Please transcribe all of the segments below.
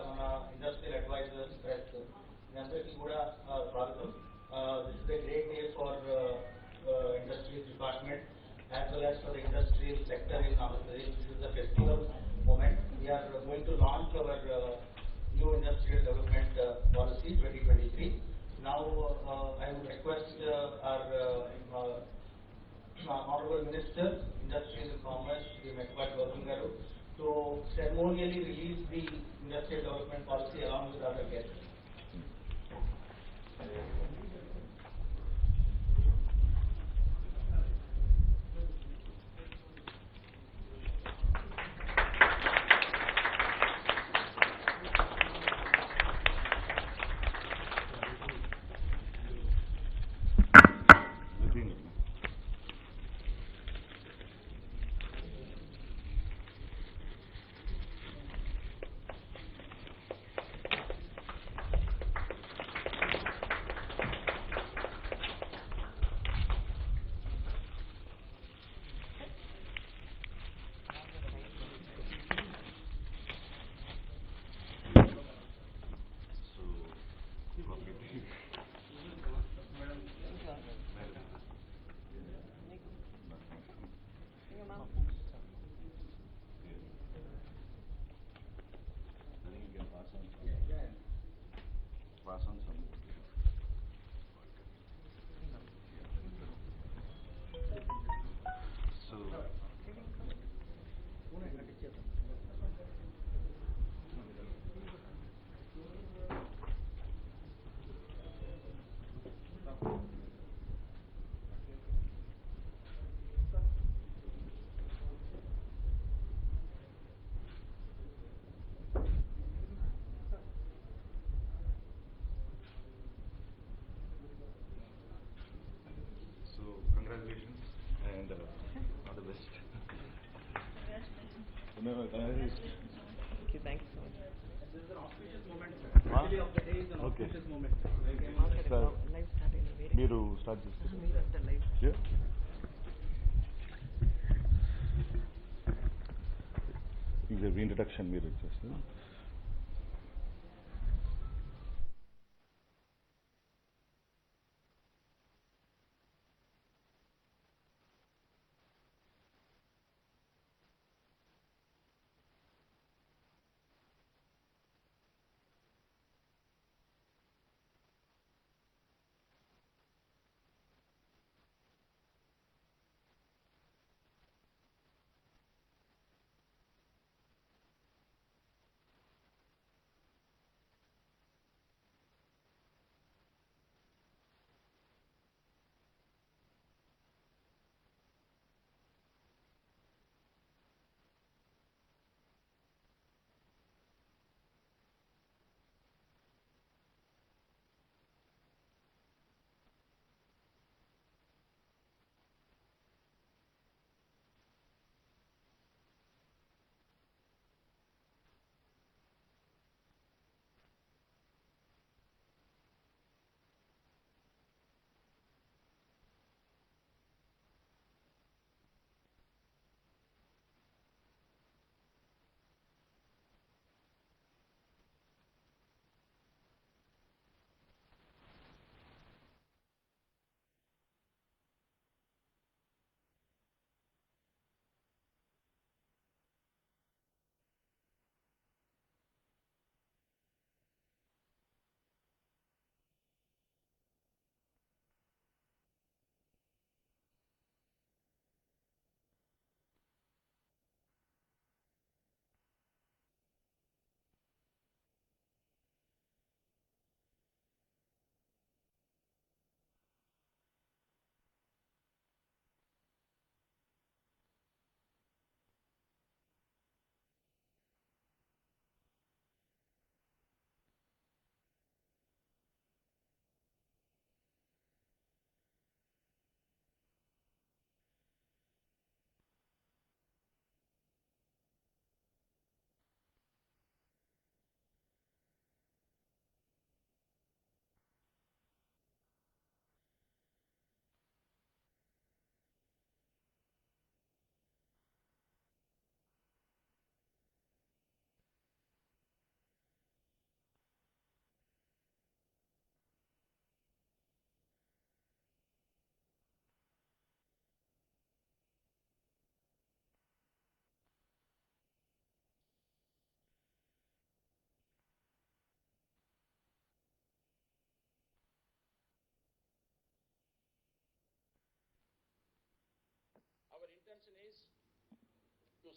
మన industrial advisors press మీ అందరికీ కూడా స్వాగతం. This is a great day for industries department as well as for the industrial sector in Andhra Pradesh. This is a festival moment. We are going to launch our new industrial development policy 2023. Now I would request our Honorable Minister, Industries and Commerce, Shri Mekkapati Gautam Garu, to ceremonially release the industrial development policy along with other guests. Congratulations and all the best. Thank you so much. This is an auspicious moment. Really of the day is an auspicious moment. మీరు start చేస్తారు. Introduction మీరు ఇచ్చేస్తారు.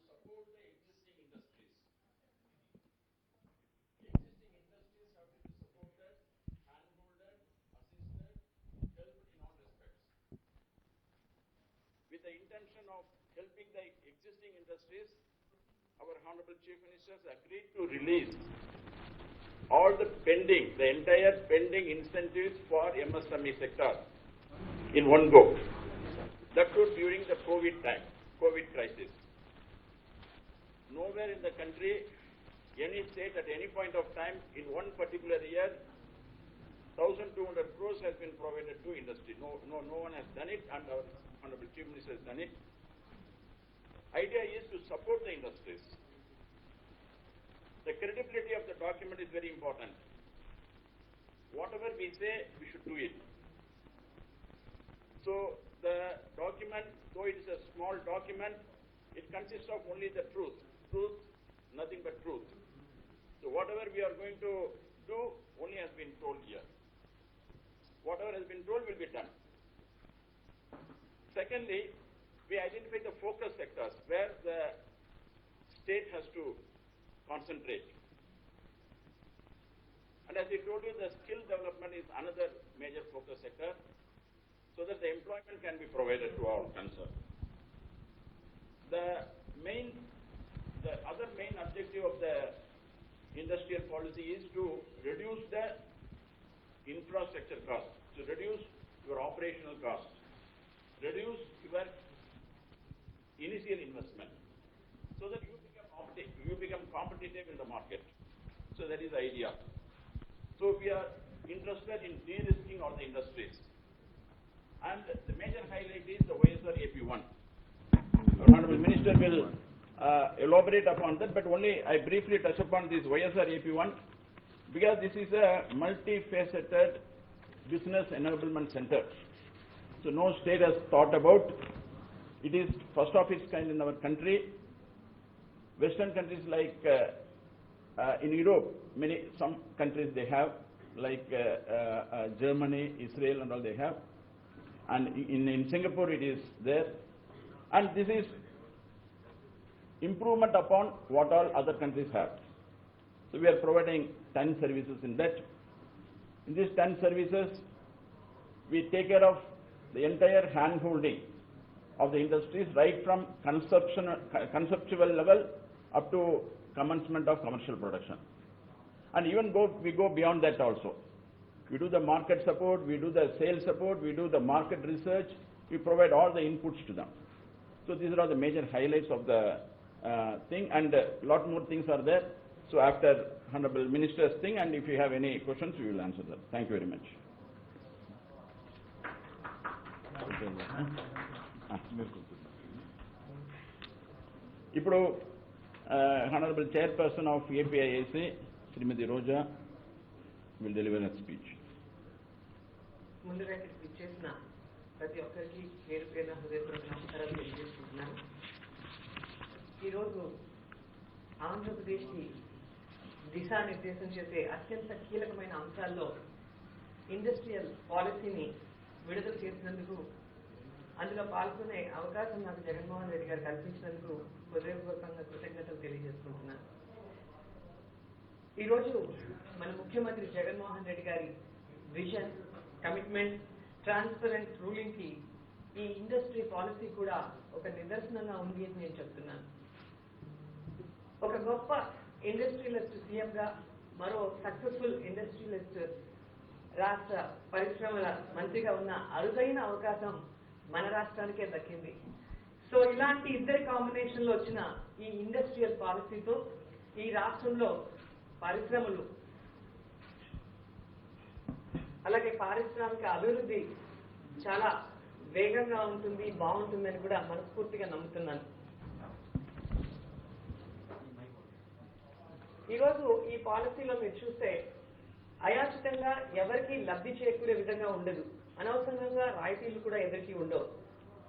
support the existing industries. Existing industries have to be supported, handholded, assisted, helped in all respects. With the intention of helping the existing industries, our Honorable Chief Minister has agreed to release all the entire pending incentives for MSME sector in one go. That too during the COVID crisis. Nowhere in the country, any state at any point of time in one particular year, 1,200 crores has been provided to industry. No one has done it, and our Honorable Chief Minister has done it. Idea is to support the industries. The credibility of the document is very important. Whatever we say, we should do it. So the document, though it is a small document, it consists of only the truth. Truth, nothing but truth. So whatever we are going to do only has been told here. Whatever has been told will be done. Secondly, we identify the focus sectors where the state has to concentrate. And as I told you, the skill development is another major focus sector, so that the employment can be provided to all concerned. The other main objective of the industrial policy is to reduce the infrastructure cost, to reduce your operational cost, reduce your initial investment, so that you become competitive in the market. So that is the idea. So we are interested in de-risking all the industries. And the major highlight is the YSR AP1. Our Honorable Minister will elaborate upon that, but only I briefly touch upon this YSR AP1 because this is a multifaceted business enablement center. So no state has thought about. It is first of its kind in our country. Western countries like in Europe, some countries they have, like Germany, Israel and all they have. And in Singapore it is there. And this is improvement upon what all other countries have. So we are providing 10 services in that. In these 10 services, we take care of the entire hand-holding of the industries right from conceptual level up to commencement of commercial production. And even we go beyond that also. We do the market support, we do the sales support, we do the market research, we provide all the inputs to them. So these are the major highlights of the thing, and a lot more things are there. So after Honorable Minister's thing, and if you have any questions, we will answer them. Thank you very much. ఇప్పుడు Honorable Chairperson of APIAC, Srimati Roja, will deliver a speech. ముందుగా ఇక్కడికి ఇచ్చేసిన ప్రతి ఒక్కరికి పేరు పేరున హృదయపూర్వక నమస్కారాలు తెలియజేసుకుంటున్నాను. ఈరోజు ఆంధ్రప్రదేశ్కి దిశానిర్దేశం చేసే అత్యంత కీలకమైన అంశాల్లో ఇండస్ట్రియల్ పాలసీని విడుదల చేసినందుకు, అందులో పాల్గొనే అవకాశం నాకు జగన్మోహన్ రెడ్డి గారు కల్పించినందుకు హృదయపూర్వకంగా కృతజ్ఞతలు తెలియజేసుకుంటున్నాను. ఈరోజు మన ముఖ్యమంత్రి జగన్మోహన్ రెడ్డి గారి విజన్, కమిట్మెంట్, ట్రాన్స్పరెంట్ రూలింగ్ కి ఈ ఇండస్ట్రీ పాలసీ కూడా ఒక నిదర్శనంగా ఉంది అని నేను చెప్తున్నాను. ఒక గొప్ప ఇండస్ట్రియలిస్ట్ సీఎం గా, మరో సక్సెస్ఫుల్ ఇండస్ట్రియలిస్ట్ రాష్ట్ర పరిశ్రమల మంత్రిగా ఉన్న అరుదైన అవకాశం మన రాష్ట్రానికే దక్కింది. సో ఇలాంటి ఇద్దరి కాంబినేషన్ లో వచ్చిన ఈ ఇండస్ట్రియల్ పాలసీతో ఈ రాష్ట్రంలో పరిశ్రమలు, అలాగే పారిశ్రామిక అభివృద్ధి చాలా వేగంగా ఉంటుంది, బాగుంటుందని కూడా మనస్ఫూర్తిగా నమ్ముతున్నాను. ఈరోజు ఈ పాలసీలో మీరు చూస్తే అయాచితంగా ఎవరికి లబ్ధి చేకూరే విధంగా ఉండదు, అనవసరంగా రాయితీలు కూడా ఎవరికి ఉండవు.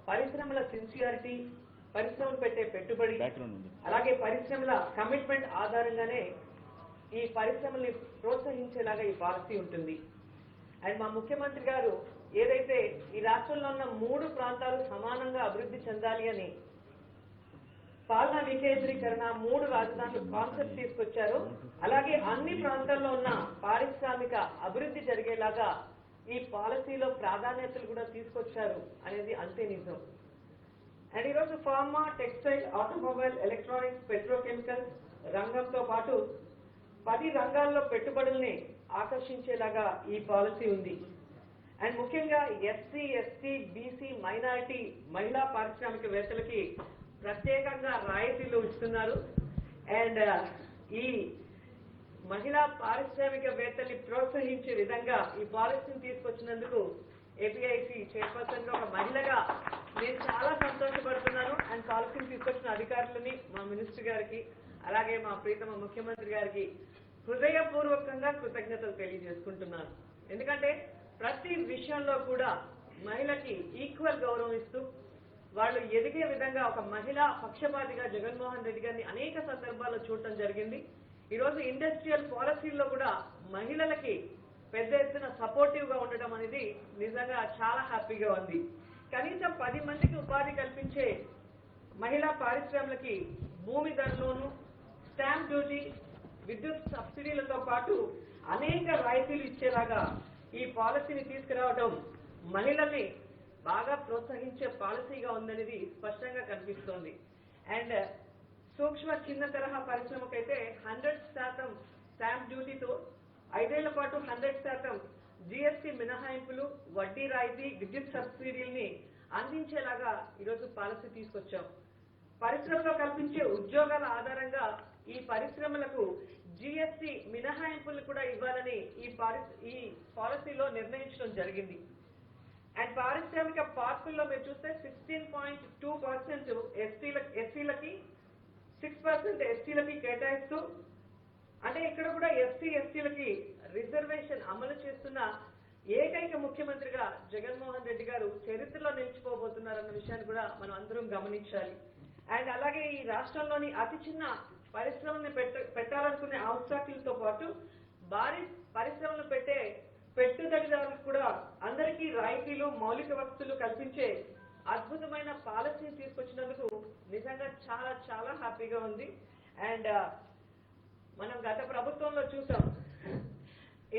పరిశ్రమల సిన్సియారిటీ, పరిశ్రమలు పెట్టే పెట్టుబడి, అలాగే పరిశ్రమల కమిట్మెంట్ ఆధారంగానే ఈ పరిశ్రమల్ని ప్రోత్సహించేలాగా ఈ పాలసీ ఉంటుంది. అండ్ మా ముఖ్యమంత్రి గారు ఏదైతే ఈ రాష్ట్రంలో ఉన్న 3 ప్రాంతాలు సమానంగా అభివృద్ధి చెందాలి అని పాలనా వికేంద్రీకరణ, 3 రాజధానులు కాన్సెప్ట్ తీసుకొచ్చారు. అలాగే అన్ని ప్రాంతాల్లో ఉన్న పారిశ్రామిక అభివృద్ధి జరిగేలాగా ఈ పాలసీలో ప్రాధాన్యతలు కూడా తీసుకొచ్చారు అనేది అంతే నిజం. అండ్ ఈరోజు pharma, textile, automobile, electronics, petrochemicals రంగంతో పాటు 10 రంగాల్లో పెట్టుబడుల్ని ఆకర్షించేలాగా ఈ పాలసీ ఉంది. అండ్ ముఖ్యంగా ఎస్సీ, ఎస్టీ, బీసీ, మైనారిటీ, మహిళా పారిశ్రామికవేత్తలకి ప్రత్యేకంగా రాయితీలు ఇస్తున్నారు. అండ్ ఈ మహిళా పారిశ్రామికవేత్తల్ని ప్రోత్సహించే విధంగా ఈ పాలసీని తీసుకొచ్చినందుకు ఏపీఐసి చైర్పర్సన్ గా ఒక మహిళగా నేను చాలా సంతోషపడుతున్నాను. అండ్ పాలసీని తీసుకొచ్చిన అధికారులని, మా మినిస్టర్ గారికి, అలాగే మా ప్రీతమ ముఖ్యమంత్రి గారికి హృదయపూర్వకంగా కృతజ్ఞతలు తెలియజేసుకుంటున్నాను. ఎందుకంటే ప్రతి విషయంలో కూడా మహిళకి ఈక్వల్ గౌరవం ఇస్తూ వాళ్ళు ఎదిగే విధంగా ఒక మహిళా పక్షపాతిగా జగన్మోహన్ రెడ్డి గారిని అనేక సందర్భాల్లో చూడటం జరిగింది. ఈరోజు ఇండస్ట్రియల్ పాలసీల్లో కూడా మహిళలకి పెద్ద ఎత్తున సపోర్టివ్ గా ఉండటం అనేది నిజంగా చాలా హ్యాపీగా ఉంది. కనీసం 10 మందికి ఉపాధి కల్పించే మహిళా పారిశ్రామికలకి భూమి ధరలోను, స్టాంప్ డ్యూటీ, విద్యుత్ సబ్సిడీలతో పాటు అనేక రాయితీలు ఇచ్చేలాగా ఈ పాలసీని తీసుకురావడం మహిళల్ని బాగా ప్రోత్సహించే పాలసీగా ఉందనేది స్పష్టంగా కనిపిస్తోంది. అండ్ సూక్ష్మ చిన్న తరహా పరిశ్రమకైతే 100% స్టాంప్ డ్యూటీతో 5 ఏళ్ల పాటు 100% జీఎస్టీ మినహాయింపులు, వడ్డీ రాయితీ, విద్యుత్ సబ్సిడీల్ని అందించేలాగా ఈరోజు పాలసీ తీసుకొచ్చాం. పరిశ్రమలో కల్పించే ఉద్యోగాల ఆధారంగా ఈ పరిశ్రమలకు జీఎస్టీ మినహాయింపులు కూడా ఇవ్వాలని ఈ పాలసీలో నిర్ణయించడం జరిగింది. అండ్ పారిశ్రామిక పార్కుల్లో మీరు చూస్తే 16.2% ఎస్సీలకి 6% ఎస్టీలకి కేటాయిస్తూ, అంటే ఇక్కడ కూడా ఎస్సీ ఎస్టీలకి రిజర్వేషన్ అమలు చేస్తున్న ఏకైక ముఖ్యమంత్రిగా జగన్మోహన్ రెడ్డి గారు చరిత్రలో నిలిచిపోబోతున్నారన్న విషయాన్ని కూడా మనం అందరం గమనించాలి. అండ్ అలాగే ఈ రాష్ట్రంలోని అతి చిన్న పరిశ్రమల్ని పెట్టాలనుకునే ఔత్సాహికులతో పాటు భారీ పరిశ్రమలు పెట్టే పెట్టుబడిదారులకు కూడా అందరికీ రాయితీలు, మౌలిక వసతులు కల్పించే అద్భుతమైన పాలసీని తీసుకొచ్చినందుకు నిజంగా చాలా చాలా హ్యాపీగా ఉంది. అండ్ మనం గత ప్రభుత్వంలో చూసాం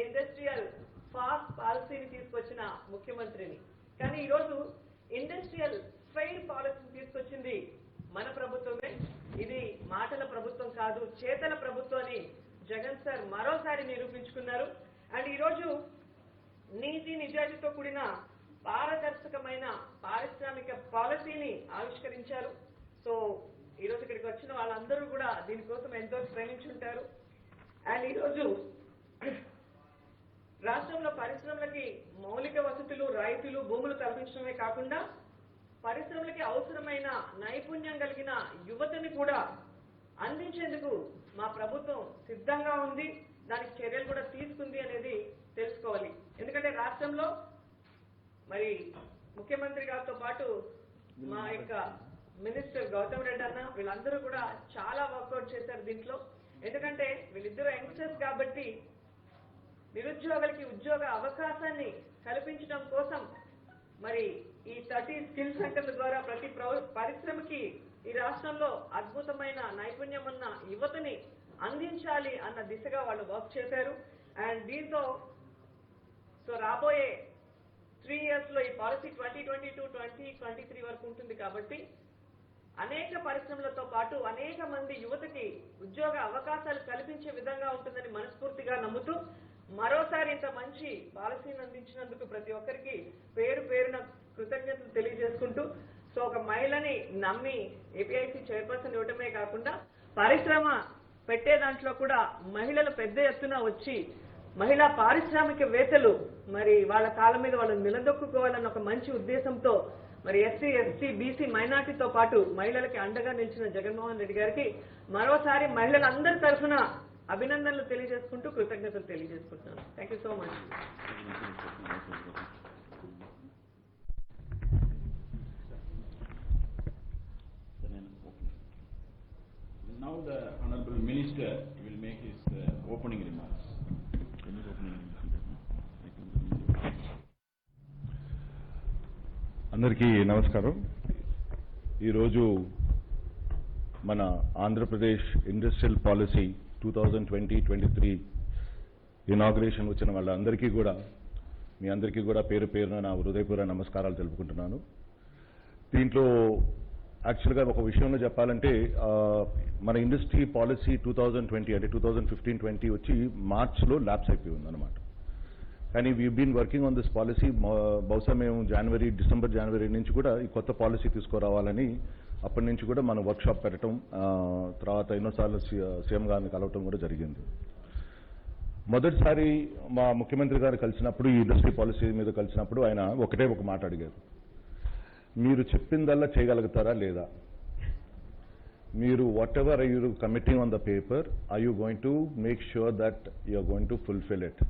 ఇండస్ట్రియల్ ఫాస్ట్ పాలసీని తీసుకొచ్చిన ముఖ్యమంత్రిని. కానీ ఈరోజు ఇండస్ట్రియల్ ఫెయిర్ పాలసీని తీసుకొచ్చింది మన ప్రభుత్వమే. ఇది మాటల ప్రభుత్వం కాదు, చేతల ప్రభుత్వం అని జగన్ సార్ మరోసారి నిరూపించుకున్నారు. అండ్ ఈరోజు నీతి నిజాయితీతో కూడిన పారదర్శకమైన పారిశ్రామిక పాలసీని ఆవిష్కరించారు. సో ఈరోజు ఇక్కడికి వచ్చిన వాళ్ళందరూ కూడా దీనికోసం ఎంతో శ్రమించుంటారు. అండ్ ఈరోజు రాష్ట్రంలో పరిశ్రమలకి మౌలిక వసతులు, రాయితీలు, భూములు కల్పించడమే కాకుండా పరిశ్రమలకి అవసరమైన నైపుణ్యం కలిగిన యువతని కూడా అందించేందుకు మా ప్రభుత్వం సిద్ధంగా ఉంది. దానికి చర్యలు కూడా తీసుకుంది అనేది తెలుసుకోవాలి. ఎందుకంటే రాష్ట్రంలో మరి ముఖ్యమంత్రి గారితో పాటు మా యొక్క మినిస్టర్ గౌతమ్ రెడ్డి అన్న వీళ్ళందరూ కూడా చాలా వర్కౌట్ చేశారు దీంట్లో. ఎందుకంటే వీళ్ళిద్దరూ యంగ్స్టర్స్ కాబట్టి నిరుద్యోగులకి ఉద్యోగ అవకాశాన్ని కల్పించడం కోసం మరి ఈ 30 స్కిల్ సెంటర్ల ద్వారా ప్రతి పరిశ్రమకి ఈ రాష్ట్రంలో అద్భుతమైన నైపుణ్యం ఉన్న యువతని అందించాలి అన్న దిశగా వాళ్ళు వర్క్ చేశారు. అండ్ దీంతో సో రాబోయే 3 years లో ఈ పాలసీ 2022-2023 వరకు ఉంటుంది కాబట్టి అనేక పరిశ్రమలతో పాటు అనేక మంది యువతకి ఉద్యోగ అవకాశాలు కల్పించే విధంగా ఉంటుందని మనస్ఫూర్తిగా నమ్ముతూ మరోసారి ఇంత మంచి పాలసీని అందించినందుకు ప్రతి ఒక్కరికి పేరు పేరున కృతజ్ఞతలు తెలియజేసుకుంటూ, సో ఒక మహిళని నమ్మి ఏపీఐసి చైర్పర్సన్ ఇవ్వటమే కాకుండా పరిశ్రమ పెట్టే దాంట్లో కూడా మహిళలు పెద్ద ఎత్తున వచ్చి మహిళా పారిశ్రామికవేత్తలు మరి వాళ్ళ కాళ్ళ మీద వాళ్ళు నిలదొక్కుకోవాలన్న ఒక మంచి ఉద్దేశంతో మరి ఎస్సీ, ఎస్టీ, బీసీ, మైనార్టీతో పాటు మహిళలకి అండగా నిలిచిన జగన్మోహన్ రెడ్డి గారికి మరోసారి మహిళలందరి తరఫున అభినందనలు తెలియజేసుకుంటూ కృతజ్ఞతలు తెలియజేసుకుంటున్నాను. Thank you so much. Now the Honorable Minister will make his opening remarks. అందరికీ నమస్కారం. ఈరోజు మన ఆంధ్రప్రదేశ్ ఇండస్ట్రియల్ పాలసీ 2020-23 ఇనాగ్రేషన్ వచ్చిన వాళ్ళందరికీ కూడా మీ అందరికీ కూడా పేరు పేరున నా హృదయపూర్వక నమస్కారాలు తెలుపుకుంటున్నాను. దీంట్లో యాక్చువల్గా ఒక విషయంలో చెప్పాలంటే మన ఇండస్ట్రీ పాలసీ 2020 అంటే 2015-20 వచ్చి మార్చ్లో ల్యాప్స్ అయిపోయి ఉందన్నమాట. కానీ we been working on this policy. బహుశా మేము డిసెంబర్ జనవరి నుంచి కూడా ఈ కొత్త పాలసీ తీసుకురావాలని అప్పటి నుంచి కూడా మనం వర్క్షాప్ పెట్టడం, తర్వాత ఎన్నోసార్లు సీఎం గారిని కలవటం కూడా జరిగింది. మొదటిసారి మా ముఖ్యమంత్రి గారు కలిసినప్పుడు, ఈ ఇండస్ట్రీ పాలసీ మీద కలిసినప్పుడు ఆయన ఒకటే ఒక మాట అడిగారు, మీరు చెప్పిందల్లా చేయగలుగుతారా లేదా, మీరు what I you committing on the paper I you going to make sure that you are going to fulfil it.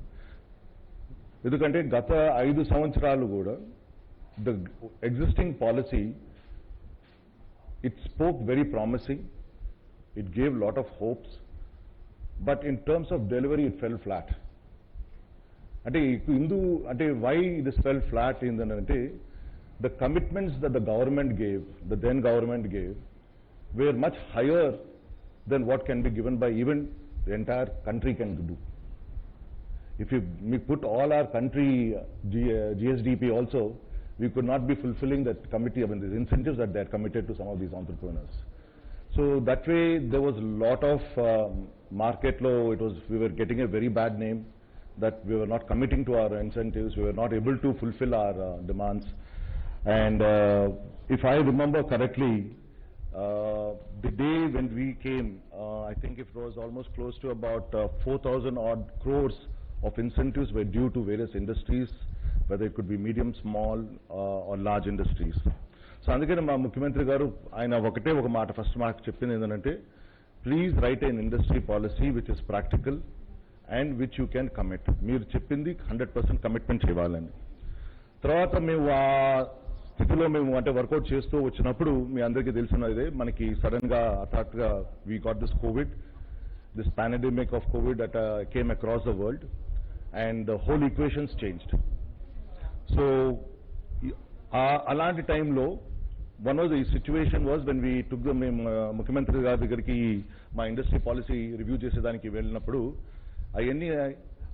ఎందుకంటే గత 5 సంవత్సరాలు కూడా the existing policy it spoke very promising, it gave lot of hopes, but in terms of delivery it fell flat. అంటే why this fell flat ఏంటంటే the commitments that the government gave, the then government gave, were much higher than what can be given by even the entire country can do. If we put all our country GSDP also, we could not be fulfilling that committee, I mean, the incentives that they had committed to some of these entrepreneurs. So that way there was a lot of market law, we were getting a very bad name that we were not committing to our incentives, we were not able to fulfill our demands. And if I remember correctly, the day when we came, I think it was almost close to about 4,000 odd crores of incentives were due to various industries, whether it could be medium, small or large industries. So అందుకని మా ముఖ్యమంత్రి గారు ఆయన ఒకటే ఒక మాట first మాకు చెప్పింది ఏంటంటే, please write an industry policy which is practical and which you can commit. మీరు చెప్పింది 100% కమిట్మెంట్ చేయాలని. తర్వాత మేము ఆ స్థితిలో మేము అంటే వర్కౌట్ చేస్తూ వచ్చినప్పుడు మీ అందరికీ తెలిసినదే, మనకి సడన్ గా హఠాత్తుగా we got this Covid, this pandemic of Covid that came across the world and the whole equations changed. So అలాంటి టైంలో one of the situation was when we took మేము ముఖ్యమంత్రి గారి దగ్గరికి మా ఇండస్ట్రీ పాలసీ రివ్యూ చేసేదానికి వెళ్ళినప్పుడు అవన్నీ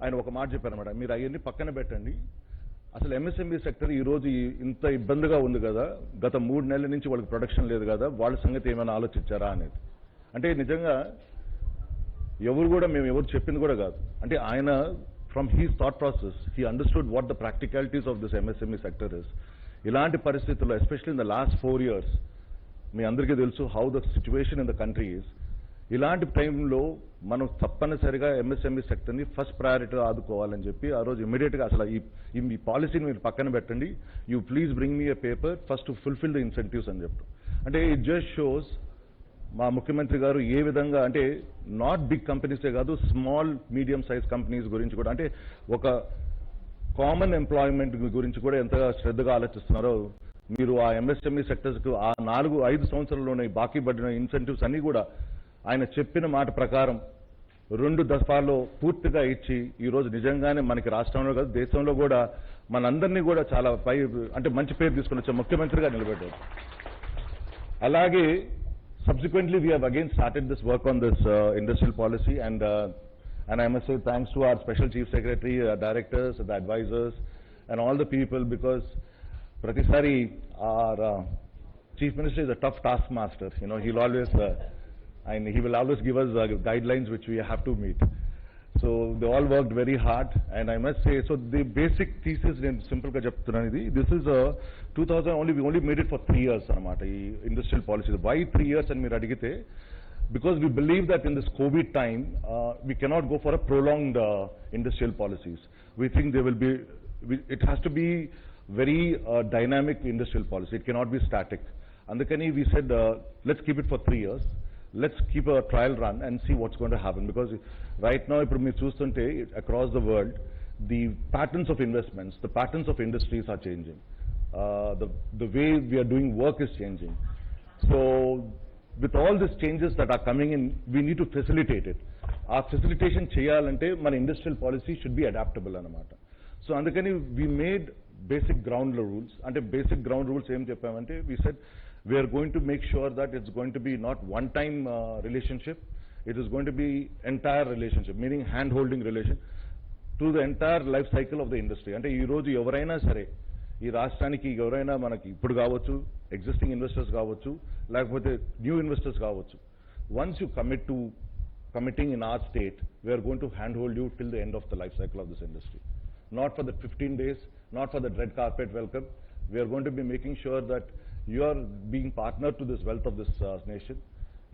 ఆయన ఒక మాట చెప్పారన్నమాట, మీరు అవన్నీ పక్కన పెట్టండి, అసలు ఎంఎస్ఎంఈ సెక్టర్ ఈ రోజు ఇంత ఇబ్బందిగా ఉంది కదా, గత 3 నెలల నుంచి వాళ్ళకి ప్రొడక్షన్ లేదు కదా, వాళ్ళ సంగతి ఏమైనా ఆలోచించారా అనేది. అంటే నిజంగా మేము ఎవరు చెప్పింది కూడా కాదు. అంటే ఆయన from he's thought process he understood what the practicalities of this MSME sector is. ఇలాంటి పరిస్థితుల్లో especially in the last 4 years మీ అందరికీ తెలుసు how the situation in the country is. ఇలాంటి టైంలో మనం తప్పనిసరిగా ఎంఎస్ఎంఈ సెక్టర్ని ఫస్ట్ ప్రయారిటీ ఆదుకోవాలని చెప్పి ఆ రోజు ఇమీడియట్గా అసలు ఈ పాలసీని మీరు పక్కన పెట్టండి, you please bring me a paper first to fulfil the incentives అని చెప్పి. అంటే ఇట్ జస్ట్ షోస్ మా ముఖ్యమంత్రి గారు ఏ విధంగా అంటే నాట్ బిగ్ కంపెనీసే కాదు, స్మాల్ మీడియం సైజ్ కంపెనీస్ గురించి కూడా, అంటే ఒక కామన్ ఎంప్లాయ్మెంట్ గురించి కూడా ఎంతగా శ్రద్ధగా ఆలోచిస్తున్నారో. మీరు ఆ ఎంఎస్ఎంఈ సెక్టర్స్కు ఆ 4-5 సంవత్సరాల్లోనే బాకీ పడిన ఇన్సెంటివ్స్ అన్నీ కూడా ఆయన చెప్పిన మాట ప్రకారం 2 దఫాల్లో పూర్తిగా ఇచ్చి ఈరోజు నిజంగానే మనకి రాష్ట్రంలో కాదు దేశంలో కూడా మనందరినీ కూడా చాలా అంటే మంచి పేరు తీసుకుని వచ్చే ముఖ్యమంత్రిగా నిలబెట్టారు. అలాగే subsequently we have again started this work on this industrial policy and I must say thanks to our special chief secretary, directors, the advisors and all the people, because pratisari our chief minister is a tough taskmaster, he'll always and he will always give us guidelines which we have to meet. So they all worked very hard, and I must say, so the basic thesis in simple ga cheptunanu idi, this is we only made it for 3 years anamata ee industrial policy. Why 3 years and meer adigite, because we believe that in this COVID time we cannot go for a prolonged industrial policies. We think there will be it has to be very dynamic industrial policy, it cannot be static. Andukani we said let's keep it for 3 years. Let's keep a trial run and see what's going to happen, because right now ఇప్పుడు మీరు చూస్తుంటే across the world the patterns of investments, the patterns of industries are changing, the way we are doing work is changing. So with all these changes that are coming in, we need to facilitate it. Our facilitation cheyalante మన industrial policy should be adaptable anamata. So andukani we made basic ground rules. And basic ground rules em cheppamante, we said we are going to make sure that it's going to be not one time relationship, it is going to be entire relationship, meaning hand holding relation to the entire life cycle of the industry. అంటే ఈ రోజు ఎవరైనా సరే ఈ రాష్ట్రానికి ఎవరైనా మనకి ఇప్పుడు కావచ్చు, ఎగ్జిస్టింగ్ ఇన్వెస్టర్స్ కావచ్చు, లేకపోతే న్యూ ఇన్వెస్టర్స్ కావచ్చు, once you committing in our state, we are going to handhold you till the end of the life cycle of this industry. Not for the 15 days, not for the red carpet welcome. We are going to be making sure that you are being partner to this wealth of this nation.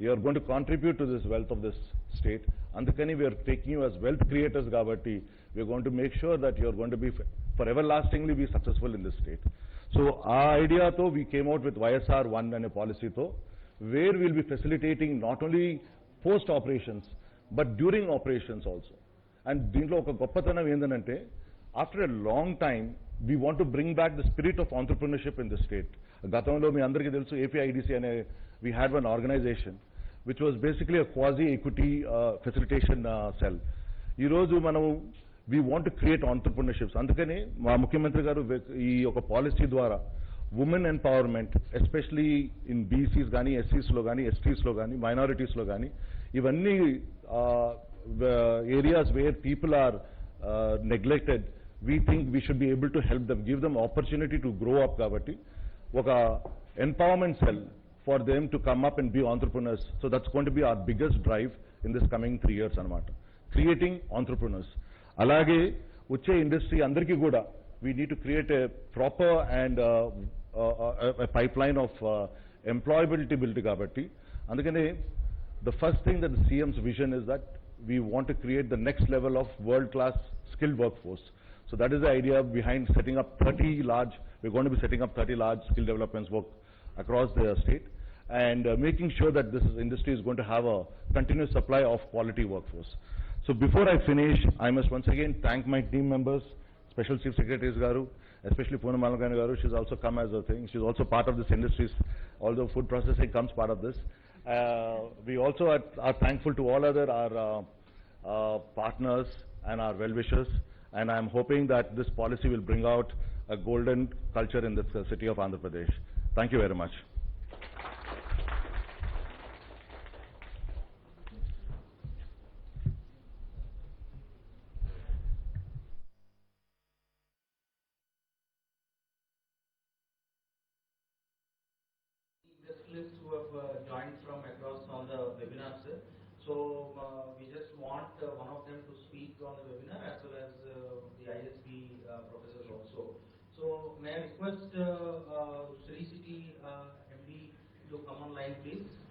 You are going to contribute to this wealth of this state. Andukani we are taking you as wealth creators kabatti, we are going to make sure that you are going to be for everlastingly be successful in this state. So our idea tho we came out with YSR 1 and a policy tho, where we will be facilitating not only post operations but during operations also. And దీంట్లో ఒక గొప్పతనం ఏంటంటే after a long time we want to bring back the spirit of entrepreneurship in the state. గతంలో మీ అందరికీ తెలుసు APIDC అనే we had one organization which was basically a quasi equity facilitation cell. ఈ రోజు మనం we want to create entrepreneurships. అందుకని మా ముఖ్యమంత్రి గారు ఈ ఒక పాలసీ ద్వారా women empowerment, especially in BCs కానీ, ఎస్సీస్లో కానీ, ఎస్టీస్లో కానీ, మైనారిటీస్లో కానీ, ఇవన్నీ areas where people are neglected, we think we should be able to help them, give them opportunity to grow up. కాబట్టి ఒక empowerment cell for them to come up and be entrepreneurs. So that's going to be our biggest drive in this coming 3 years అనమాట, creating entrepreneurs. అలాగే వచ్చే industry అందరికీ కూడా we need to create a proper and a pipeline of employability build kabatti. Andukane the first thing that the CM's vision is that we want to create the next level of world class skilled workforce. So that is the idea behind setting up 30 large, we're going to be setting up 30 large skill developments work across the state, and making sure that this industry is going to have a continuous supply of quality workforce. So before I finish, I must once again thank my team members, Special Chief Secretaries Garu, especially Poonam Malagani Garu. She's also come as a thing. She's also part of this industry, although food processing comes part of this. We also are thankful to all other our partners and our well-wishers, and I'm hoping that this policy will bring out a golden culture in this city of Andhra Pradesh. Thank you very much. Industrialists who have joined from across all the webinars. So we just want one of them to speak on the webinar as well as the ISB professors also. So may I request Sri City MD to come online, please.